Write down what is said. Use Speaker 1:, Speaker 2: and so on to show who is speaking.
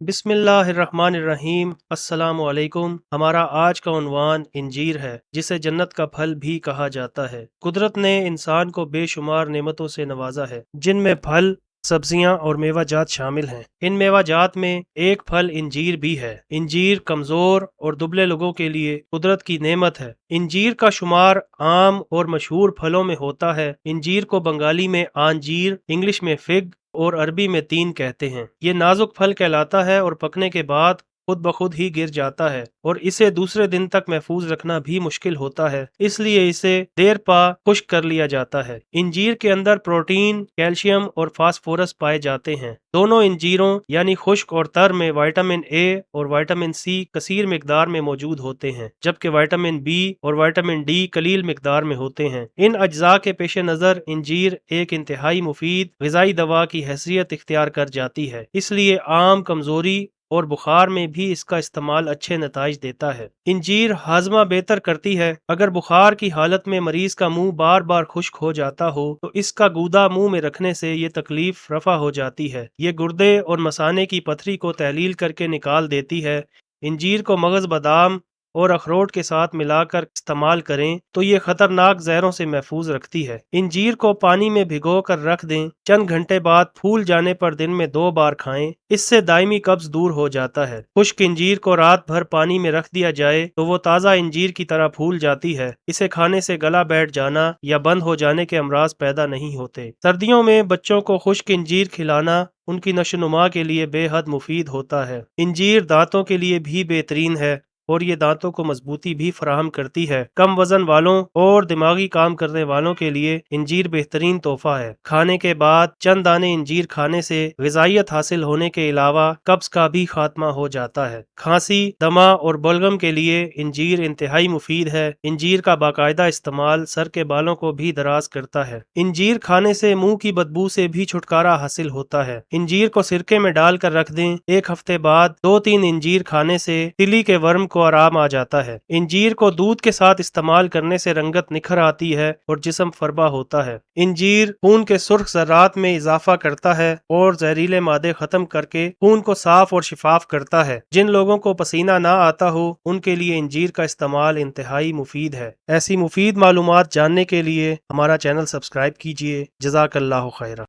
Speaker 1: بسم اللہ الرحمن الرحیم۔ السلام علیکم۔ ہمارا آج کا عنوان انجیر ہے، جسے جنت کا پھل بھی کہا جاتا ہے۔ قدرت نے انسان کو بے شمار نعمتوں سے نوازا ہے، جن میں پھل، سبزیاں اور میوہ جات شامل ہیں۔ ان میوہ جات میں ایک پھل انجیر بھی ہے۔ انجیر کمزور اور دبلے لوگوں کے لیے قدرت کی نعمت ہے۔ انجیر کا شمار عام اور مشہور پھلوں میں ہوتا ہے۔ انجیر کو بنگالی میں آنجیر، انگلش میں فگ اور عربی میں تین کہتے ہیں۔ یہ نازک پھل کہلاتا ہے اور پکنے کے بعد خود بخود ہی گر جاتا ہے، اور اسے دوسرے دن تک محفوظ رکھنا بھی مشکل ہوتا ہے، اس لیے اسے دیر پا خشک کر لیا جاتا ہے۔ انجیر کے اندر پروٹین، کیلشیم اور فاسفورس پائے جاتے ہیں۔ دونوں انجیروں یعنی خشک اور تر میں وٹامن اے اور وٹامن سی کثیر مقدار میں موجود ہوتے ہیں، جبکہ وٹامن بی اور وٹامن ڈی قلیل مقدار میں ہوتے ہیں۔ ان اجزاء کے پیش نظر انجیر ایک انتہائی مفید غذائی دوا کی حیثیت اختیار کر جاتی ہے، اس لیے عام کمزوری اور بخار میں بھی اس کا استعمال اچھے نتائج دیتا ہے۔ انجیر ہاضمہ بہتر کرتی ہے۔ اگر بخار کی حالت میں مریض کا منہ بار بار خشک ہو جاتا ہو تو اس کا گودا منہ میں رکھنے سے یہ تکلیف رفع ہو جاتی ہے۔ یہ گردے اور مثانے کی پتھری کو تحلیل کر کے نکال دیتی ہے۔ انجیر کو مغز، بادام اور اخروٹ کے ساتھ ملا کر استعمال کریں تو یہ خطرناک زہروں سے محفوظ رکھتی ہے۔ انجیر کو پانی میں بھگو کر رکھ دیں، چند گھنٹے بعد پھول جانے پر دن میں 2 بار کھائیں، اس سے دائمی قبض دور ہو جاتا ہے۔ خشک انجیر کو رات بھر پانی میں رکھ دیا جائے تو وہ تازہ انجیر کی طرح پھول جاتی ہے۔ اسے کھانے سے گلا بیٹھ جانا یا بند ہو جانے کے امراض پیدا نہیں ہوتے۔ سردیوں میں بچوں کو خشک انجیر کھلانا ان کی نشو و نما کے لیے بے حد مفید ہوتا ہے۔ انجیر دانتوں کے لیے بھی بہترین ہے اور یہ دانتوں کو مضبوطی بھی فراہم کرتی ہے۔ کم وزن والوں اور دماغی کام کرنے والوں کے لیے انجیر بہترین تحفہ ہے۔ کھانے کے بعد چند دانے انجیر کھانے سے غذائیت حاصل ہونے کے علاوہ قبض کا بھی خاتمہ ہو جاتا ہے۔ کھانسی، دمہ اور بلغم کے لیے انجیر انتہائی مفید ہے۔ انجیر کا باقاعدہ استعمال سر کے بالوں کو بھی دراز کرتا ہے۔ انجیر کھانے سے منہ کی بدبو سے بھی چھٹکارا حاصل ہوتا ہے۔ انجیر کو سرکے میں ڈال کر رکھ دیں، 1 ہفتے بعد 2-3 انجیر کھانے سے تلی کے ورم کو آرام آ جاتا ہے۔ انجیر کو دودھ کے ساتھ استعمال کرنے سے رنگت نکھر آتی ہے اور جسم فربا ہوتا ہے۔ انجیر خون کے سرخ ذرات میں اضافہ کرتا ہے اور زہریلے مادے ختم کر کے خون کو صاف اور شفاف کرتا ہے۔ جن لوگوں کو پسینہ نہ آتا ہو ان کے لیے انجیر کا استعمال انتہائی مفید ہے۔ ایسی مفید معلومات جاننے کے لیے ہمارا چینل سبسکرائب کیجیے۔ جزاک اللہ خیرہ۔